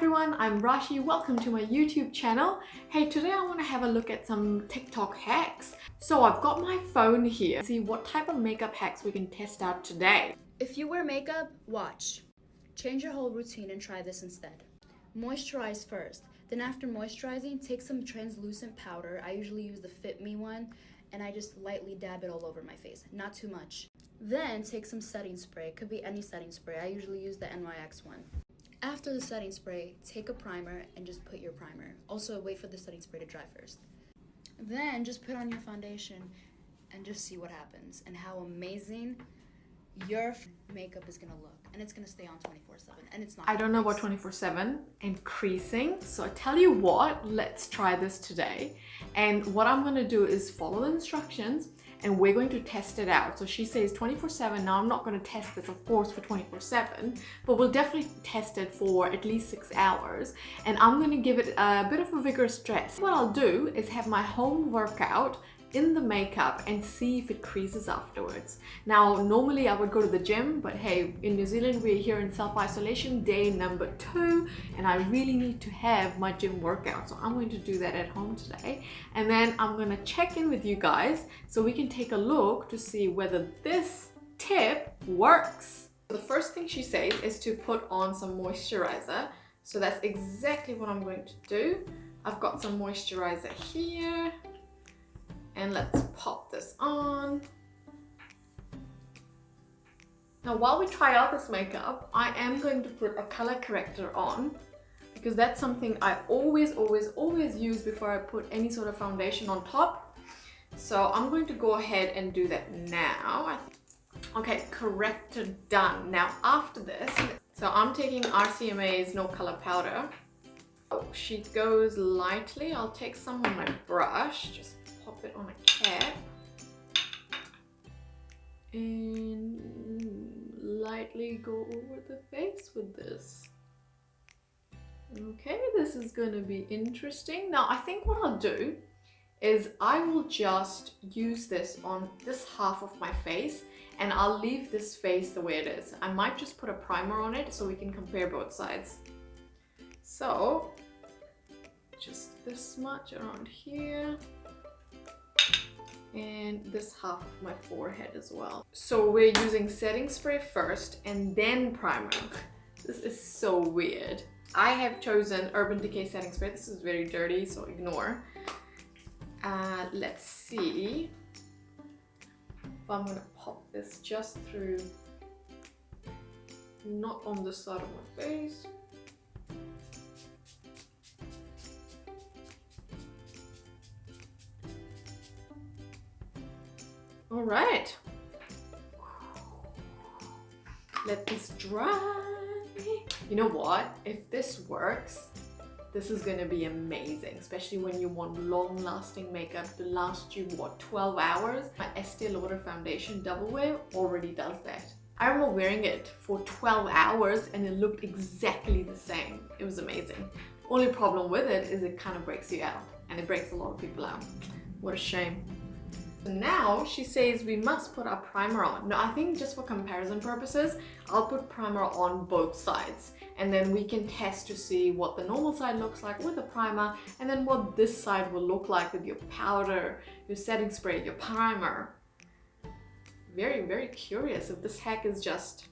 everyone, I'm Rashi. Welcome to my YouTube channel. Hey, today I want to have a look at some TikTok hacks. So I've got my phone here. See what type of makeup hacks we can test out today. If you wear makeup, watch. Change your whole routine and try this instead. Moisturize first. Then after moisturizing, take some translucent powder. I usually use the Fit Me one, and I just lightly dab it all over my face, not too much. Then take some setting spray. It could be any setting spray. I usually use the NYX one. After the setting spray, take a primer and just put your primer. Also, wait for the setting spray to dry first. Then just put on your foundation and just see what happens and how amazing your makeup is gonna look. And it's gonna stay on 24/7, and it's not. I don't know about 24/7 and creasing, so I tell you what, let's try this today. And what I'm gonna do is follow the instructions and we're going to test it out. So she says 24/7. Now I'm not going to test this, of course, for 24/7, but we'll definitely test it for at least 6 hours. And I'm going to give it a bit of a vigorous stress. What I'll do is have my home workout in the makeup and see if it creases afterwards. Now, normally I would go to the gym, but hey, in New Zealand, we're here in self-isolation, day number 2, and I really need to have my gym workout. So I'm going to do that at home today. And then I'm going to check in with you guys so we can take a look to see whether this tip works. The first thing she says is to put on some moisturizer. So that's exactly what I'm going to do. I've got some moisturizer here. And let's pop this on. Now, while we try out this makeup, I am going to put a color corrector on because that's something I always use before I put any sort of foundation on top. So I'm going to go ahead and do that now. Okay, corrector done. Now after this, so I'm taking RCMA's No Color Powder. Oh, she goes lightly. I'll take some on my brush, just pop it on a cap and lightly go over the face with this. Okay, this is going to be interesting. Now I think what I'll do is I will just use this on this half of my face and I'll leave this face the way it is. I might just put a primer on it so we can compare both sides. So just this much around here and this half of my forehead as well. So we're using setting spray first and then primer. This is so weird. I have chosen Urban Decay setting spray. This is very dirty, so ignore. Let's see if I'm gonna pop this just through, not on the side of my face. All right, let this dry. You know what? If this works, this is gonna be amazing, especially when you want long-lasting makeup to last you, what, 12 hours? My Estee Lauder foundation Double Wear already does that. I remember wearing it for 12 hours and it looked exactly the same. It was amazing. Only problem with it is it kind of breaks you out, and it breaks a lot of people out. What a shame. Now she says we must put our primer on. Now I think just for comparison purposes, I'll put primer on both sides and then we can test to see what the normal side looks like with the primer and then what this side will look like with your powder, your setting spray, your primer. Very curious if this hack is just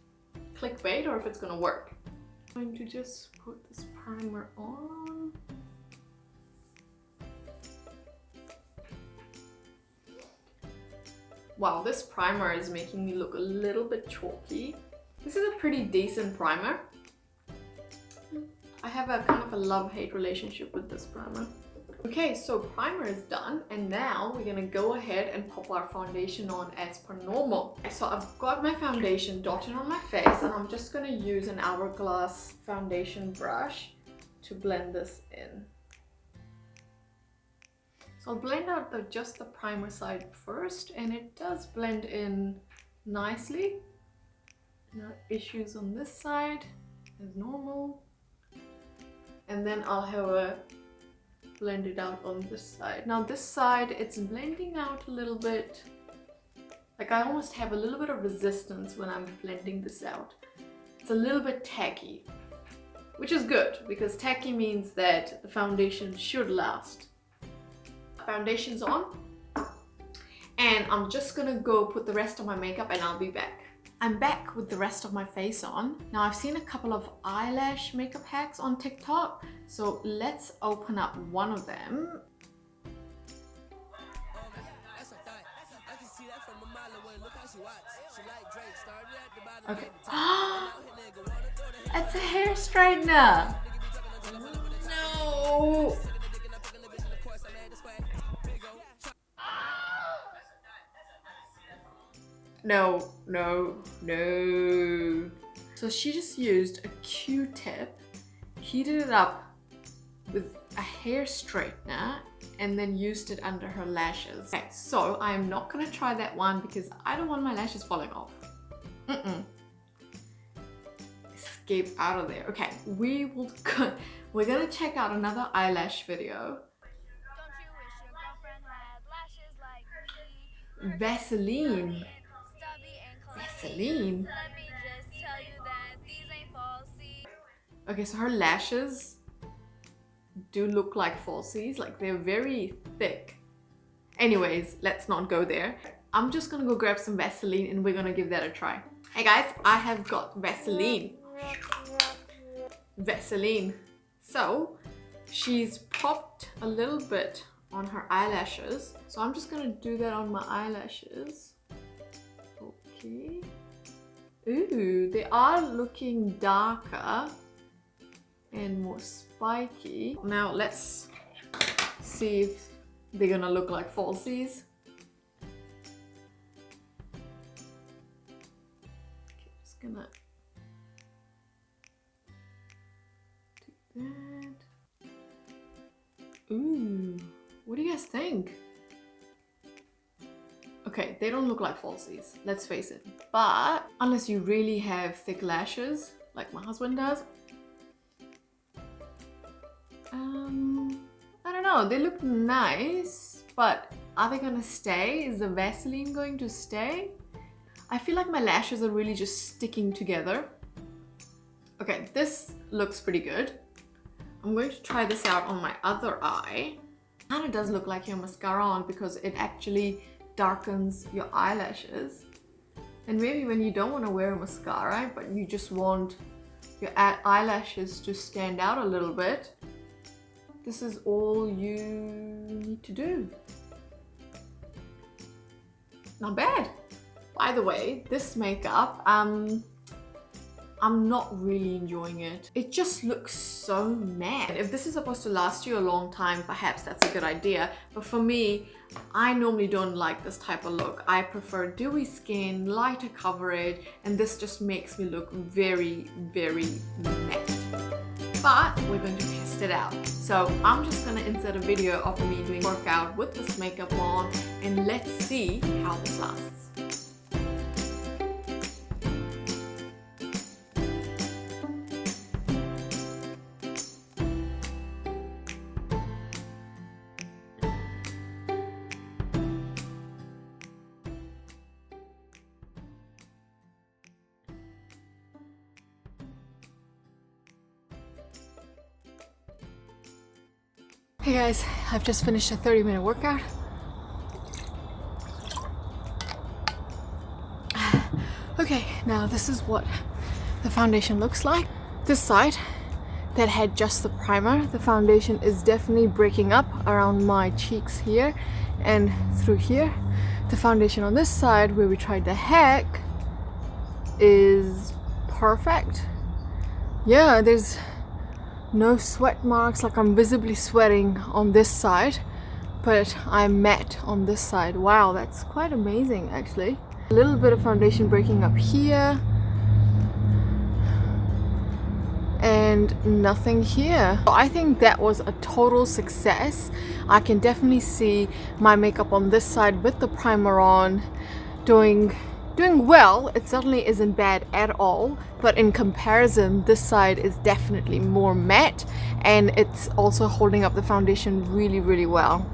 clickbait or if it's gonna work. I'm going to just put this primer on. Wow, this primer is making me look a little bit chalky. This is a pretty decent primer. I have a kind of a love-hate relationship with this primer. Okay, so primer is done and now we're gonna go ahead and pop our foundation on as per normal. So I've got my foundation dotted on my face and I'm just gonna use an Hourglass foundation brush to blend this in. So I'll blend out just the primer side first and it does blend in nicely. No issues on this side as normal. And then I'll have a blend it out on this side. Now this side, it's blending out a little bit. Like I almost have a little bit of resistance when I'm blending this out. It's a little bit tacky. which is good because tacky means that the foundation should last. Foundation's on, and I'm just gonna go put the rest of my makeup and I'll be back. I'm back with the rest of my face on. Now I've seen a couple of eyelash makeup hacks on TikTok, so let's open up one of them. Okay. It's a hair straightener. No. No, no, no. So she just used a Q-tip, heated it up with a hair straightener, and then used it under her lashes. Okay, so I'm not gonna try that one because I don't want my lashes falling off. Escape out of there. Okay, we're gonna check out another eyelash video. Vaseline. Vaseline. Okay, so her lashes do look like falsies, like they're very thick. Anyways, let's not go there. I'm just gonna go grab some Vaseline and we're gonna give that a try. Hey guys, I have got Vaseline. Vaseline. So she's popped a little bit on her eyelashes. So I'm just gonna do that on my eyelashes. Okay. Ooh, they are looking darker and more spiky. Now let's see if they're gonna look like falsies. Okay, just gonna do that. Ooh, what do you guys think? Okay, they don't look like falsies, let's face it. But unless you really have thick lashes, like my husband does, I don't know, they look nice, but are they gonna stay? Is the Vaseline going to stay? I feel like my lashes are really just sticking together. Okay, this looks pretty good. I'm going to try this out on my other eye. Kind of does look like your mascara on because it actually darkens your eyelashes. And maybe when you don't want to wear a mascara, but you just want your eyelashes to stand out a little bit, this is all you need to do. Not bad. By the way, this makeup, I'm not really enjoying it. It just looks so matte. If this is supposed to last you a long time, perhaps that's a good idea. But for me, I normally don't like this type of look. I prefer dewy skin, lighter coverage, and this just makes me look very, very matte. But we're going to test it out. So I'm just gonna insert a video of me doing workout with this makeup on, and let's see how this lasts. Hey guys, I've just finished a 30-minute workout. Okay, now this is what the foundation looks like. This side that had just the primer, the foundation is definitely breaking up around my cheeks here and through here. The foundation on this side where we tried the hack is perfect. Yeah, there's no sweat marks, like I'm visibly sweating on this side, but I'm matte on this side. Wow, that's quite amazing actually. A little bit of foundation breaking up here and nothing here. I think that was a total success. I can definitely see my makeup on this side with the primer on doing well. It certainly isn't bad at all, but in comparison this side is definitely more matte and it's also holding up the foundation really, really well.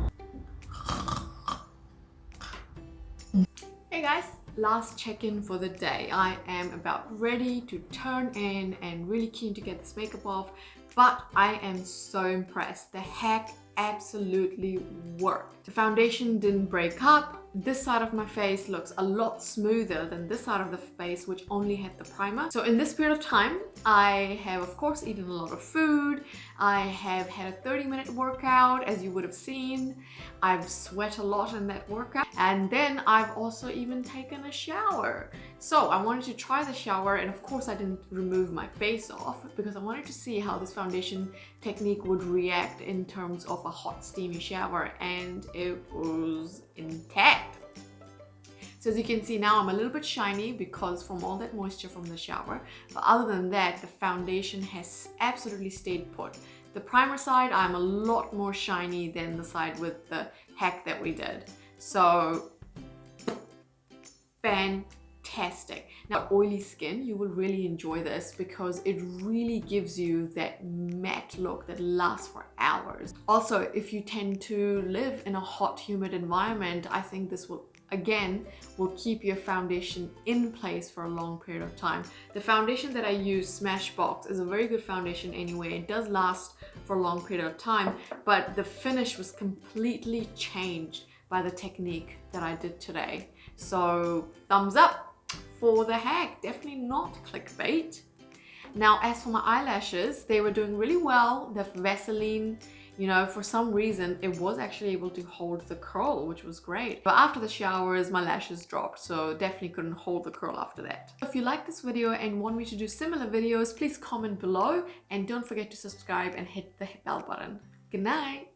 Hey guys, last check-in for the day. I am about ready to turn in and really keen to get this makeup off, but I am so impressed. The hack absolutely worked. The foundation didn't break up. This side of my face looks a lot smoother than this side of the face, which only had the primer. So in this period of time, I have of course eaten a lot of food. I have had a 30-minute workout, as you would have seen. I've sweat a lot in that workout. And then I've also even taken a shower. So I wanted to try the shower, and of course I didn't remove my face off because I wanted to see how this foundation technique would react in terms of a hot steamy shower, and it was intact. So as you can see now, I'm a little bit shiny because from all that moisture from the shower, but other than that, the foundation has absolutely stayed put. The primer side, I'm a lot more shiny than the side with the hack that we did. So fantastic. Now, oily skin, you will really enjoy this because it really gives you that matte look that lasts for hours. Also, if you tend to live in a hot, humid environment, I think this will keep your foundation in place for a long period of time. The foundation that I use, Smashbox, is a very good foundation anyway. It does last for a long period of time, but the finish was completely changed by the technique that I did today. So thumbs up for the hack. Definitely not clickbait. Now, as for my eyelashes, they were doing really well. The Vaseline, you know, for some reason, it was actually able to hold the curl, which was great. But after the showers, my lashes dropped, so definitely couldn't hold the curl after that. If you like this video and want me to do similar videos, please comment below and don't forget to subscribe and hit the bell button. Good night.